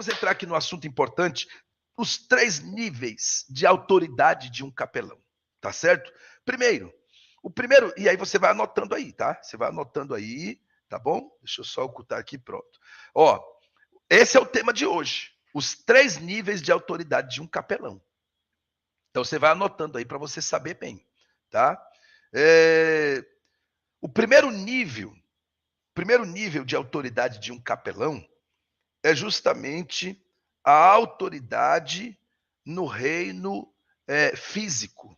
vamos entrar aqui no assunto importante, os 3 níveis de autoridade de um capelão, tá certo? O primeiro, e aí você vai anotando aí, tá? Você vai anotando aí, tá bom? Deixa eu só ocultar aqui, pronto. Ó, esse é o tema de hoje, os 3 níveis de autoridade de um capelão. Então você vai anotando aí para você saber bem, tá? O primeiro nível de autoridade de um capelão é justamente a autoridade no reino físico.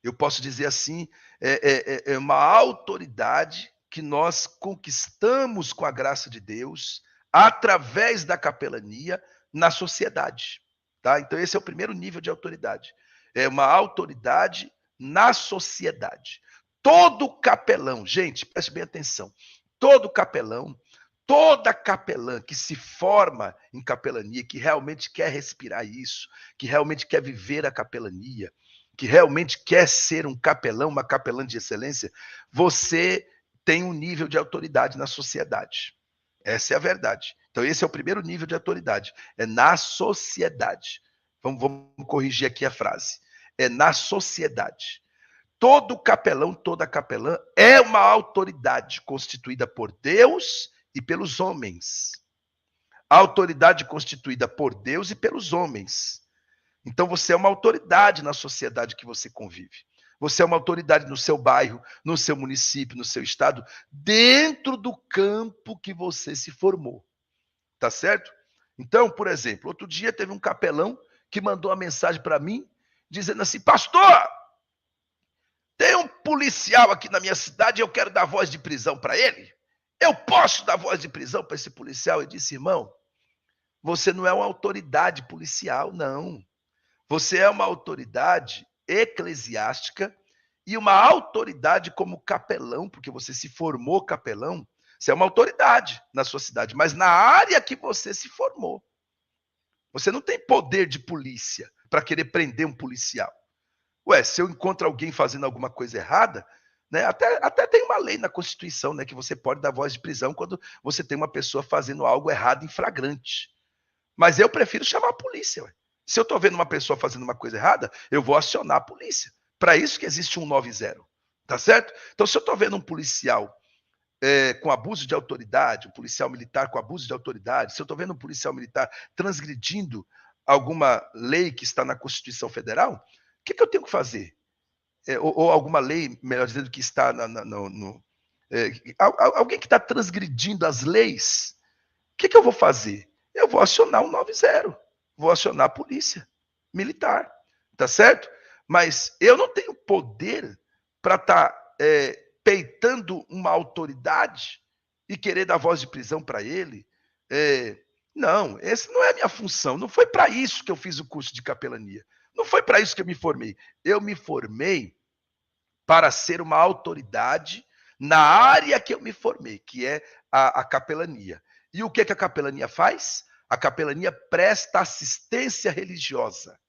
Eu posso dizer assim, é uma autoridade que nós conquistamos com a graça de Deus através da capelania na sociedade. Tá? Então, esse é o primeiro nível de autoridade. É uma autoridade na sociedade. Todo capelão, gente, preste bem atenção, todo capelão, toda capelã que se forma em capelania, que realmente quer respirar isso, que realmente quer viver a capelania, que realmente quer ser um capelão, uma capelã de excelência, você tem um nível de autoridade na sociedade. Essa é a verdade. Então, esse é o primeiro nível de autoridade. É na sociedade. Vamos corrigir aqui a frase. É na sociedade. Todo capelão, toda capelã é uma autoridade constituída por Deus e pelos homens. A autoridade constituída por Deus e pelos homens. Então você é uma autoridade na sociedade que você convive. Você é uma autoridade no seu bairro, no seu município, no seu estado, dentro do campo que você se formou. Tá certo? Então, por exemplo, outro dia teve um capelão que mandou uma mensagem para mim dizendo assim: pastor, tem um policial aqui na minha cidade e eu quero dar voz de prisão para ele. Eu posso dar voz de prisão para esse policial? Eu disse: irmão, você não é uma autoridade policial, não. Você é uma autoridade eclesiástica e uma autoridade como capelão, porque você se formou capelão. Você é uma autoridade na sua cidade, mas na área que você se formou. Você não tem poder de polícia para querer prender um policial. Ué, se eu encontro alguém fazendo alguma coisa errada, né, até tem uma lei na Constituição, né, que você pode dar voz de prisão quando você tem uma pessoa fazendo algo errado em flagrante. Mas eu prefiro chamar a polícia. Ué. Se eu estou vendo uma pessoa fazendo uma coisa errada, eu vou acionar a polícia. Para isso que existe 190. Tá certo? Então, se eu estou vendo um policial com abuso de autoridade, um policial militar com abuso de autoridade, se eu estou vendo um policial militar transgredindo alguma lei que está na Constituição Federal, o que eu tenho que fazer? Ou alguma lei, melhor dizendo, que está alguém que está transgredindo as leis, o que eu vou fazer? Eu vou acionar o 190, vou acionar a polícia militar, tá certo? Mas eu não tenho poder para estar peitando uma autoridade e querer dar voz de prisão para ele. Não, essa não é a minha função. Não foi para isso que eu fiz o curso de capelania. Não foi para isso que eu me formei. Eu me formei para ser uma autoridade na área que eu me formei, que é a capelania. E o que a capelania faz? A capelania presta assistência religiosa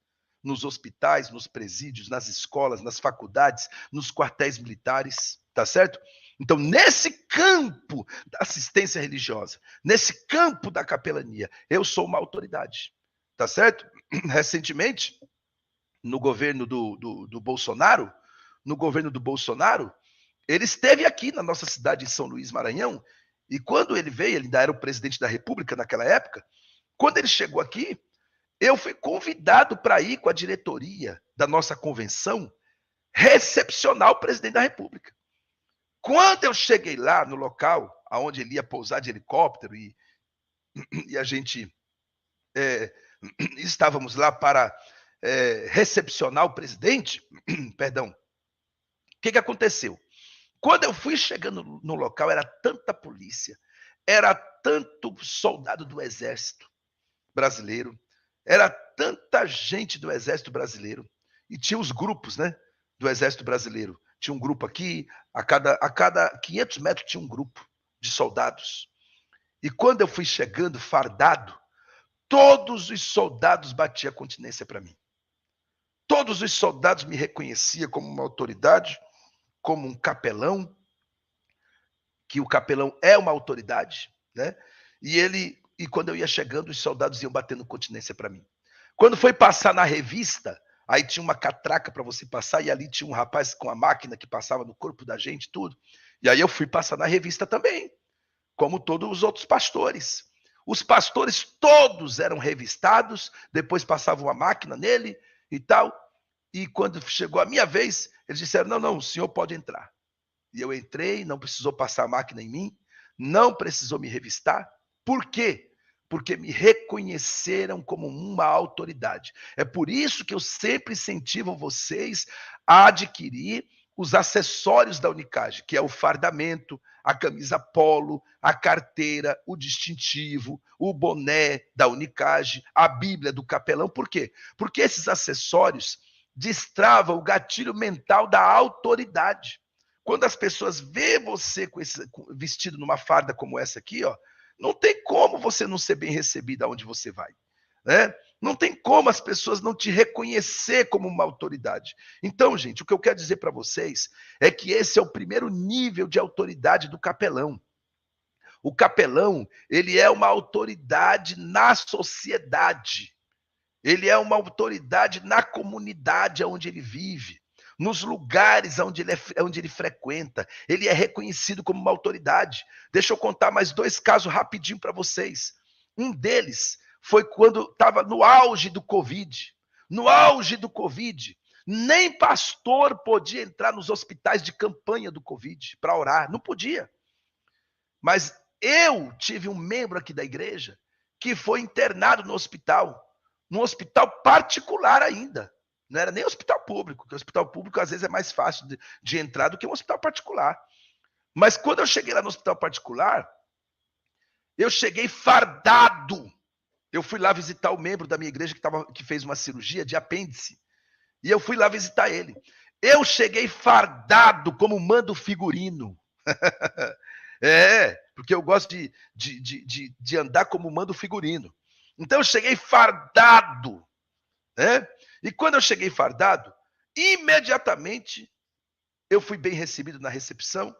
nos hospitais, nos presídios, nas escolas, nas faculdades, nos quartéis militares, tá certo? Então, nesse campo da assistência religiosa, nesse campo da capelania, eu sou uma autoridade, tá certo? Recentemente, no governo do Bolsonaro, ele esteve aqui na nossa cidade de São Luís, Maranhão, e quando ele veio, ele ainda era o presidente da República naquela época, quando ele chegou aqui, eu fui convidado para ir com a diretoria da nossa convenção recepcionar o presidente da República. Quando eu cheguei lá no local onde ele ia pousar de helicóptero e a gente estávamos lá para recepcionar o presidente, perdão, o que aconteceu? Quando eu fui chegando no local, era tanta polícia, era tanto soldado do Exército brasileiro, era tanta gente do Exército brasileiro, e tinha os grupos, né, do Exército brasileiro. Tinha um grupo aqui, a cada 500 metros tinha um grupo de soldados. E quando eu fui chegando fardado, todos os soldados batiam continência para mim. Todos os soldados me reconheciam como uma autoridade, como um capelão, que o capelão é uma autoridade, né? E ele e quando eu ia chegando, os soldados iam batendo continência para mim. Quando foi passar na revista, aí tinha uma catraca para você passar, e ali tinha um rapaz com a máquina que passava no corpo da gente, tudo. E aí eu fui passar na revista também, como todos os outros pastores. Os pastores todos eram revistados, depois passava uma máquina nele e tal. E quando chegou a minha vez, eles disseram: não, não, o senhor pode entrar. E eu entrei, não precisou passar a máquina em mim, não precisou me revistar. Por quê? Porque me reconheceram como uma autoridade. É por isso que eu sempre incentivo vocês a adquirir os acessórios da Unicage, que é o fardamento, a camisa polo, a carteira, o distintivo, o boné da Unicage, a Bíblia do capelão. Por quê? Porque esses acessórios destravam o gatilho mental da autoridade. Quando as pessoas vê você vestido numa farda como essa aqui, ó, não tem como você não ser bem recebido aonde você vai, né? Não tem como as pessoas não te reconhecer como uma autoridade. Então, gente, o que eu quero dizer para vocês é que esse é o primeiro nível de autoridade do capelão. O capelão, ele é uma autoridade na sociedade. Ele é uma autoridade na comunidade onde ele vive, nos lugares onde ele frequenta. Ele é reconhecido como uma autoridade. Deixa eu contar mais 2 casos rapidinho para vocês. Um deles foi quando estava no auge do Covid. No auge do Covid, nem pastor podia entrar nos hospitais de campanha do Covid para orar. Não podia. Mas eu tive um membro aqui da igreja que foi internado no hospital, num hospital particular ainda. Não era nem hospital público, porque o hospital público às vezes é mais fácil de entrar do que um hospital particular. Mas quando eu cheguei lá no hospital particular, eu cheguei fardado. Eu fui lá visitar o membro da minha igreja que fez uma cirurgia de apêndice. E eu fui lá visitar ele. Eu cheguei fardado como manda o figurino. Porque eu gosto de andar como manda o figurino. Então eu cheguei fardado, né? E quando eu cheguei fardado, imediatamente eu fui bem recebido na recepção.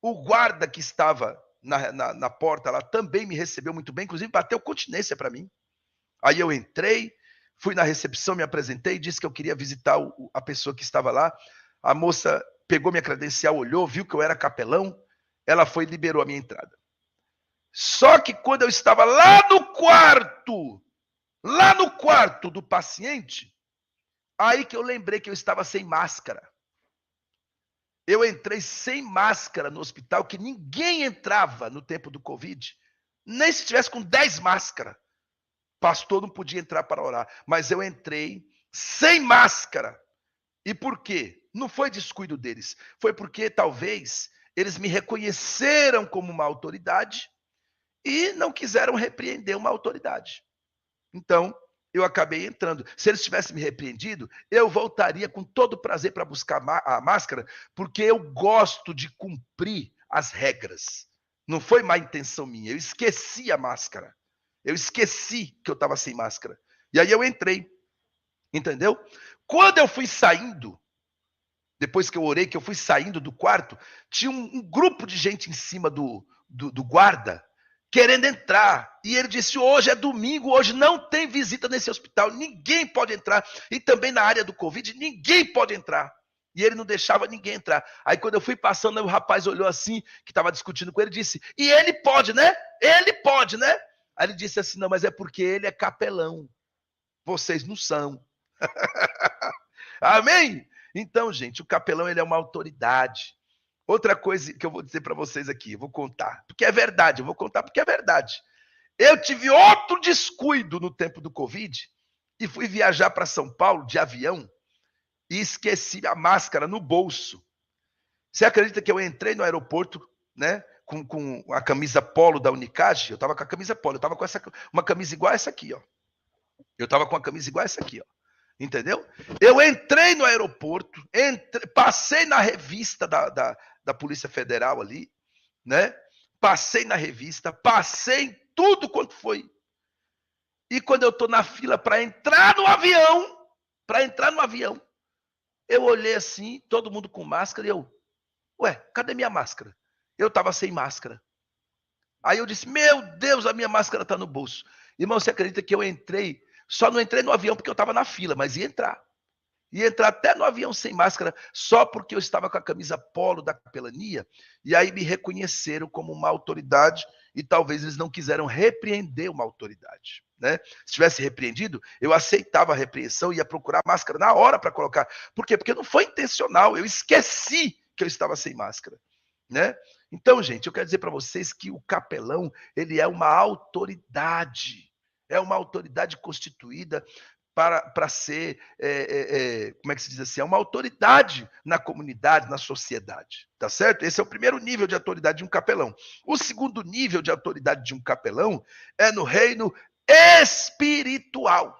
O guarda que estava na porta lá também me recebeu muito bem, inclusive bateu continência para mim. Aí eu entrei, fui na recepção, me apresentei, disse que eu queria visitar a pessoa que estava lá. A moça pegou minha credencial, olhou, viu que eu era capelão, ela foi e liberou a minha entrada. Só que quando eu estava lá no quarto do paciente, aí que eu lembrei que eu estava sem máscara. Eu entrei sem máscara no hospital, que ninguém entrava no tempo do Covid, nem se tivesse com 10 máscaras. Pastor não podia entrar para orar, mas eu entrei sem máscara. E por quê? Não foi descuido deles, foi porque talvez eles me reconheceram como uma autoridade e não quiseram repreender uma autoridade. Então, eu acabei entrando. Se eles tivessem me repreendido, eu voltaria com todo prazer para buscar a máscara, porque eu gosto de cumprir as regras. Não foi má intenção minha, eu esqueci a máscara. Eu esqueci que eu estava sem máscara. E aí eu entrei, entendeu? Quando eu fui saindo, depois que eu orei, que eu fui saindo do quarto, tinha um grupo de gente em cima do guarda, querendo entrar. E ele disse: hoje é domingo, hoje não tem visita nesse hospital, ninguém pode entrar. E também na área do Covid, ninguém pode entrar. E ele não deixava ninguém entrar. Aí quando eu fui passando, o rapaz olhou assim, que estava discutindo com ele, e disse: e ele pode, né? Ele pode, né? Aí ele disse assim: não, mas é porque ele é capelão. Vocês não são. Amém? Então, gente, o capelão, ele é uma autoridade. Outra coisa que eu vou dizer para vocês aqui, eu vou contar, porque é verdade, eu vou contar porque é verdade. Eu tive outro descuido no tempo do Covid e fui viajar para São Paulo de avião e esqueci a máscara no bolso. Você acredita que eu entrei no aeroporto, né, com a camisa polo da Unicage? Eu estava com a camisa polo, eu estava com uma camisa igual essa aqui, ó. Eu estava com a camisa igual essa aqui, ó. Entendeu? Eu entrei no aeroporto, passei na revista da Polícia Federal ali, né? Passei na revista, passei em tudo quanto foi. E quando eu tô na fila para entrar no avião, eu olhei assim, todo mundo com máscara, e eu, ué, cadê minha máscara? Eu tava sem máscara. Aí eu disse, meu Deus, a minha máscara está no bolso. Irmão, você acredita que eu entrei? Só não entrei no avião porque eu estava na fila, mas ia entrar. Ia entrar até no avião sem máscara, só porque eu estava com a camisa polo da capelania, e aí me reconheceram como uma autoridade, e talvez eles não quiseram repreender uma autoridade. Né? Se tivesse repreendido, eu aceitava a repreensão e ia procurar máscara na hora para colocar. Por quê? Porque não foi intencional, eu esqueci que eu estava sem máscara. Né? Então, gente, eu quero dizer para vocês que o capelão, ele é uma autoridade constituída para ser, como é que se diz assim, é uma autoridade na comunidade, na sociedade, tá certo? Esse é o primeiro nível de autoridade de um capelão. O segundo nível de autoridade de um capelão é no reino espiritual.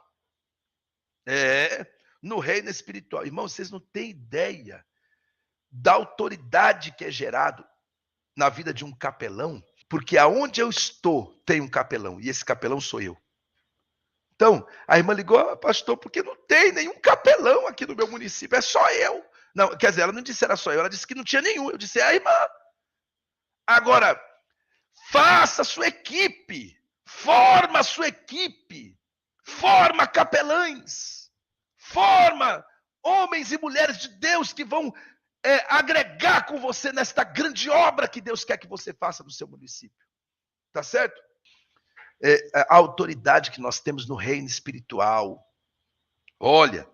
No reino espiritual. Irmão, vocês não têm ideia da autoridade que é gerado na vida de um capelão, porque aonde eu estou tem um capelão, e esse capelão sou eu. Então, a irmã ligou, pastor, porque não tem nenhum capelão aqui no meu município, é só eu. Não, quer dizer, ela não disse era só eu, ela disse que não tinha nenhum. Eu disse, irmã, agora, faça a sua equipe, forma a sua equipe, forma capelães, forma homens e mulheres de Deus que vão agregar com você nesta grande obra que Deus quer que você faça no seu município. Tá certo? A autoridade que nós temos no reino espiritual. Olha,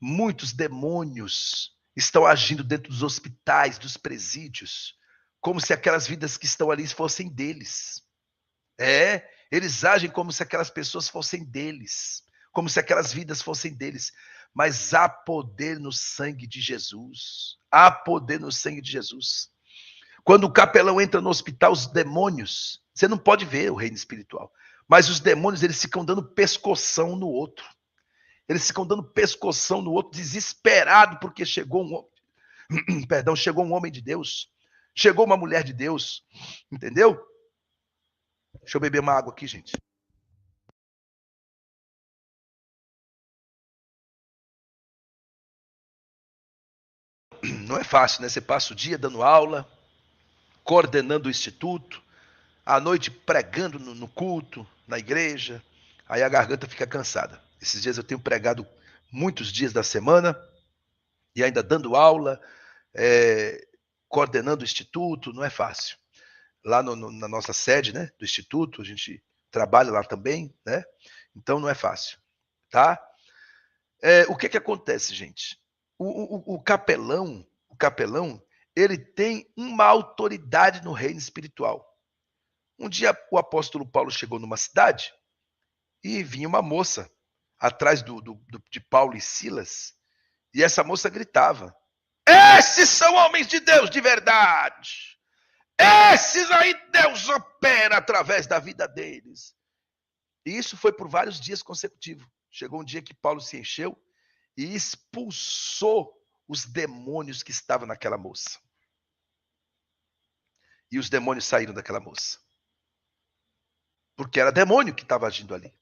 muitos demônios estão agindo dentro dos hospitais, dos presídios, como se aquelas vidas que estão ali fossem deles. Eles agem como se aquelas pessoas fossem deles, como se aquelas vidas fossem deles. Mas há poder no sangue de Jesus. Há poder no sangue de Jesus. Quando o capelão entra no hospital, os demônios, você não pode ver o reino espiritual, mas os demônios, eles ficam dando pescoção no outro. Eles ficam dando pescoção no outro, desesperado, porque chegou chegou um homem de Deus, chegou uma mulher de Deus, entendeu? Deixa eu beber uma água aqui, gente. Não é fácil, né? Você passa o dia dando aula, coordenando o instituto, à noite pregando no culto, na igreja, aí a garganta fica cansada. Esses dias eu tenho pregado muitos dias da semana, e ainda dando aula, coordenando o instituto, não é fácil. Lá na nossa sede, né, do instituto, a gente trabalha lá também, né? Então não é fácil, tá? O que acontece, gente? O capelão, ele tem uma autoridade no reino espiritual. Um dia o apóstolo Paulo chegou numa cidade e vinha uma moça atrás de Paulo e Silas, e essa moça gritava: esses são homens de Deus de verdade! Esses aí Deus opera através da vida deles. E isso foi por vários dias consecutivos. Chegou um dia que Paulo se encheu e expulsou os demônios que estavam naquela moça. E os demônios saíram daquela moça. Porque era demônio que estava agindo ali.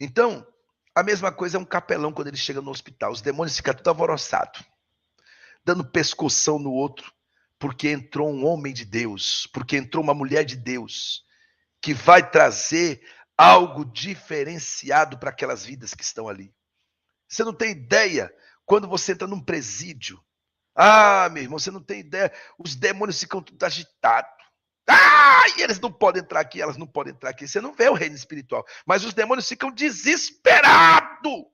Então, a mesma coisa é um capelão quando ele chega no hospital. Os demônios ficam tudo alvoroçados, dando pescoção no outro, porque entrou um homem de Deus, porque entrou uma mulher de Deus, que vai trazer algo diferenciado para aquelas vidas que estão ali. Você não tem ideia quando você entra num presídio. Meu irmão, você não tem ideia. Os demônios ficam tudo agitados. E eles não podem entrar aqui, elas não podem entrar aqui. Você não vê o reino espiritual. Mas os demônios ficam desesperados.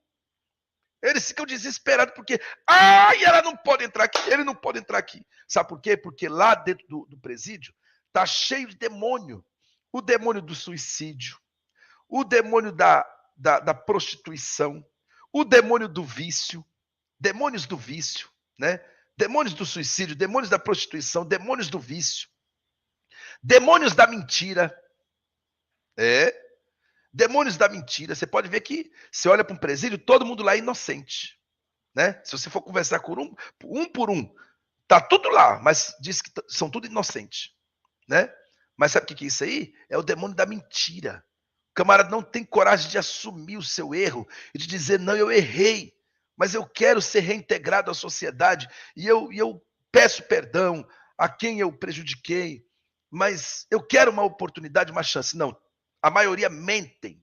Eles ficam desesperados porque, ela não pode entrar aqui, ele não pode entrar aqui. Sabe por quê? Porque lá dentro do presídio está cheio de demônio. O demônio do suicídio, o demônio da prostituição, o demônio do vício, demônios do vício, né? Demônios do suicídio, demônios da prostituição, demônios do vício, demônios da mentira. Demônios da mentira. Você pode ver que você olha para um presídio, todo mundo lá é inocente, né? Se você for conversar com um por um, tá tudo lá, mas diz que são tudo inocentes, né? Mas sabe o que é isso aí? É o demônio da mentira. O camarada não tem coragem de assumir o seu erro e de dizer, não, eu errei, mas eu quero ser reintegrado à sociedade e eu peço perdão a quem eu prejudiquei. mas eu quero uma oportunidade, uma chance. Não, a maioria mentem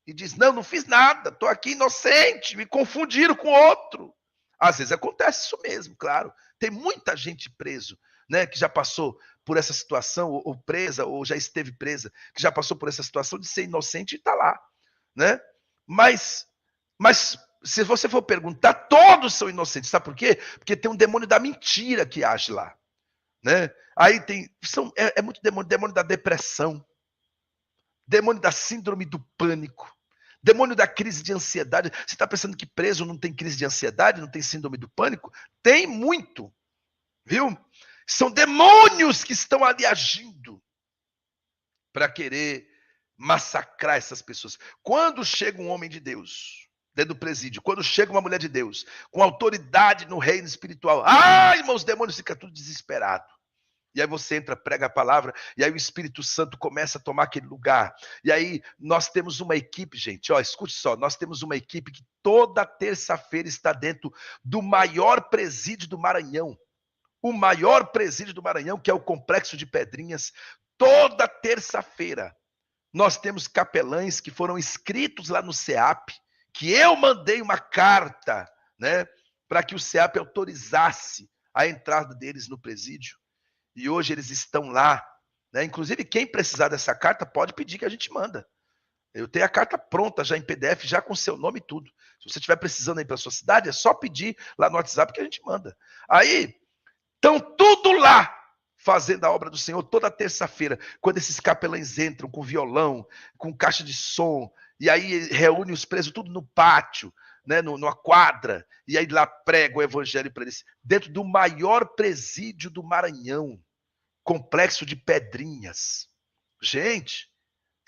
e diz, não fiz nada, estou aqui inocente, me confundiram com outro. Às vezes acontece isso mesmo, claro. Tem muita gente preso, né, que já passou por essa situação, ou presa, ou já esteve presa, que já passou por essa situação de ser inocente e está lá, né? Mas se você for perguntar, todos são inocentes. Sabe por quê? Porque tem um demônio da mentira que age lá, né? Aí é muito demônio da depressão, demônio da síndrome do pânico, demônio da crise de ansiedade. Você está pensando que preso não tem crise de ansiedade, não tem síndrome do pânico? Tem muito, viu? São demônios que estão ali agindo para querer massacrar essas pessoas. Quando chega um homem de Deus dentro do presídio, quando chega uma mulher de Deus com autoridade no reino espiritual, irmãos, os demônios ficam tudo desesperados. E aí você entra, prega a palavra, e aí o Espírito Santo começa a tomar aquele lugar. E aí nós temos uma equipe, gente, escute só, nós temos uma equipe que toda terça-feira está dentro do maior presídio do Maranhão. O maior presídio do Maranhão, que é o Complexo de Pedrinhas. Toda terça-feira nós temos capelães que foram inscritos lá no CEAP, que eu mandei uma carta, né, para que o CEAP autorizasse a entrada deles no presídio. E hoje eles estão lá, né? Inclusive, quem precisar dessa carta pode pedir que a gente manda. Eu tenho a carta pronta já em PDF, já com seu nome e tudo. Se você estiver precisando aí para sua cidade, é só pedir lá no WhatsApp que a gente manda. Aí, estão tudo lá, fazendo a obra do Senhor toda terça-feira, quando esses capelães entram com violão, com caixa de som, e aí reúne os presos tudo no pátio, né, numa quadra, e aí lá prega o evangelho para eles, dentro do maior presídio do Maranhão, Complexo de Pedrinhas. Gente,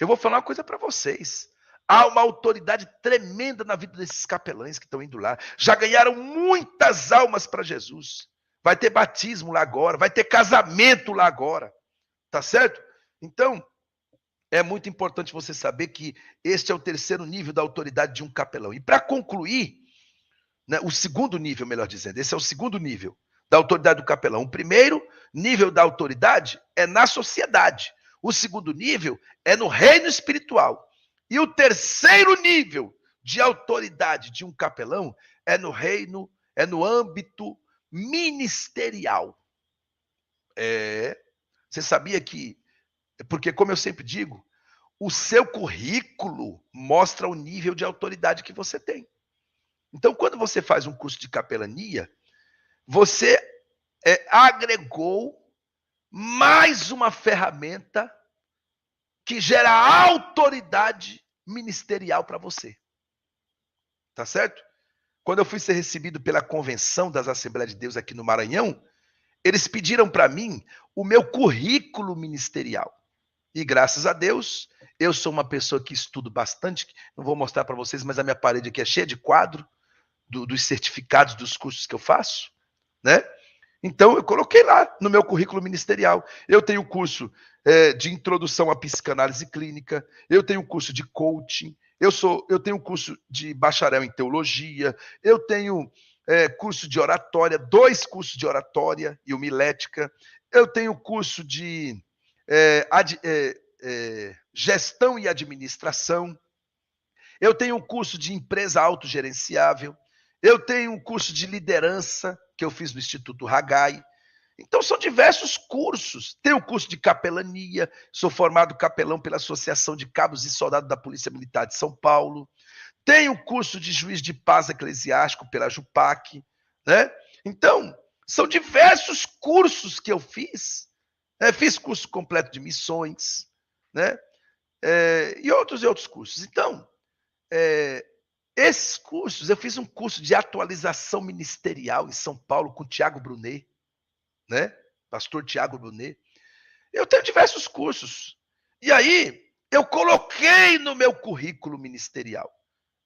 eu vou falar uma coisa para vocês. Há uma autoridade tremenda na vida desses capelães que estão indo lá. Já ganharam muitas almas para Jesus. Vai ter batismo lá agora, vai ter casamento lá agora. Tá certo? Então, é muito importante você saber que este é o terceiro nível da autoridade de um capelão. E para concluir, né, o segundo nível, melhor dizendo, esse é o segundo nível da autoridade do capelão. O primeiro nível da autoridade é na sociedade. O segundo nível é no reino espiritual. E o terceiro nível de autoridade de um capelão é no reino, é no âmbito ministerial. Você sabia que, porque como eu sempre digo, o seu currículo mostra o nível de autoridade que você tem. Então, quando você faz um curso de capelania, você agregou mais uma ferramenta que gera autoridade ministerial para você. Tá certo? Quando eu fui ser recebido pela Convenção das Assembleias de Deus aqui no Maranhão, eles pediram para mim o meu currículo ministerial. E graças a Deus, eu sou uma pessoa que estudo bastante. Não vou mostrar para vocês, mas a minha parede aqui é cheia de quadro dos certificados dos cursos que eu faço, né? Então, eu coloquei lá no meu currículo ministerial. Eu tenho curso de introdução à psicanálise clínica, eu tenho curso de coaching, eu tenho curso de bacharel em teologia, eu tenho curso de oratória, 2 cursos de oratória e homilética, eu tenho curso de gestão e administração, eu tenho um curso de empresa autogerenciável, eu tenho um curso de liderança que eu fiz no Instituto Haggai. Então, são diversos cursos. Tenho o curso de capelania, sou formado capelão pela Associação de Cabos e Soldados da Polícia Militar de São Paulo. Tenho o curso de juiz de paz eclesiástico pela JUPAC, né? Então, são diversos cursos que eu fiz. Fiz curso completo de missões, né? E outros cursos. Então, esses cursos, eu fiz um curso de atualização ministerial em São Paulo com o Tiago Brunet, né? Pastor Tiago Brunet. Eu tenho diversos cursos. E aí, eu coloquei no meu currículo ministerial.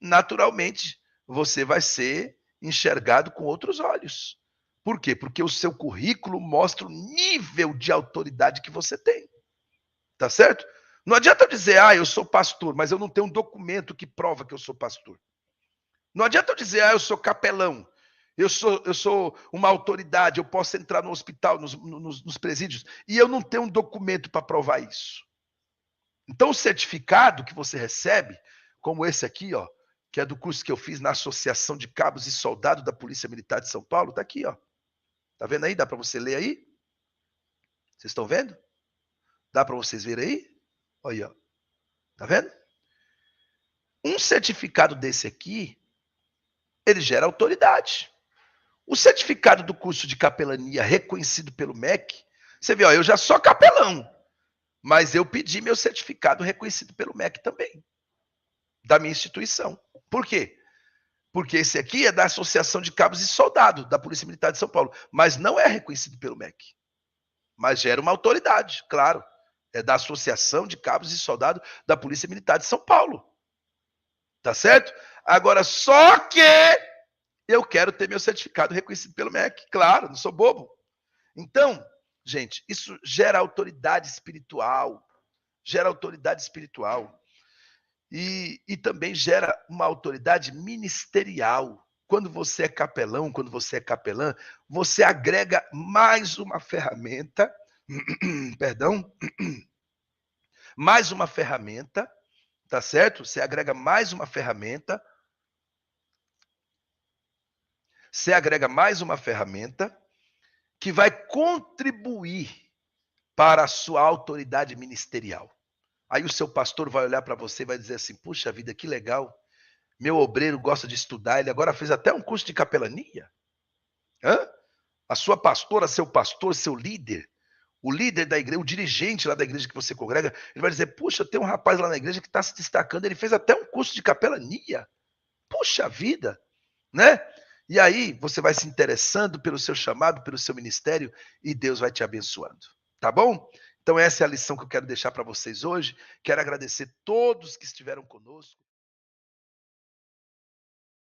Naturalmente, você vai ser enxergado com outros olhos. Por quê? Porque o seu currículo mostra o nível de autoridade que você tem. Tá certo? Não adianta eu dizer, eu sou pastor, mas eu não tenho um documento que prova que eu sou pastor. Não adianta eu dizer, eu sou capelão, eu sou uma autoridade, eu posso entrar no hospital, nos presídios, e eu não tenho um documento para provar isso. Então, o certificado que você recebe, como esse aqui, ó, que é do curso que eu fiz na Associação de Cabos e Soldados da Polícia Militar de São Paulo, tá aqui, ó. Tá vendo aí? Dá para você ler aí? Vocês estão vendo? Dá para vocês verem aí? Olha aí, ó. Tá vendo? Um certificado desse aqui, ele gera autoridade. O certificado do curso de capelania reconhecido pelo MEC, você vê, ó, eu já sou capelão, mas eu pedi meu certificado reconhecido pelo MEC também, da minha instituição. Por quê? Porque esse aqui é da Associação de Cabos e Soldados da Polícia Militar de São Paulo, mas não é reconhecido pelo MEC. Mas gera uma autoridade, claro. É da Associação de Cabos e Soldados da Polícia Militar de São Paulo. Tá certo? Agora, só que eu quero ter meu certificado reconhecido pelo MEC. Claro, não sou bobo. Então, gente, isso gera autoridade espiritual. Gera autoridade espiritual. E também gera uma autoridade ministerial. Quando você é capelão, quando você é capelã, você agrega mais uma ferramenta, perdão, mais uma ferramenta, tá certo? Você agrega mais uma ferramenta, que vai contribuir para a sua autoridade ministerial. Aí o seu pastor vai olhar para você e vai dizer assim: puxa vida, que legal, meu obreiro gosta de estudar, ele agora fez até um curso de capelania. Hã? A sua pastora, seu pastor, seu líder, o líder da igreja, o dirigente lá da igreja que você congrega, ele vai dizer: puxa, tem um rapaz lá na igreja que está se destacando, ele fez até um curso de capelania. Puxa vida, né? E aí você vai se interessando pelo seu chamado, pelo seu ministério, e Deus vai te abençoando. Tá bom? Então essa é a lição que eu quero deixar para vocês hoje. Quero agradecer todos que estiveram conosco.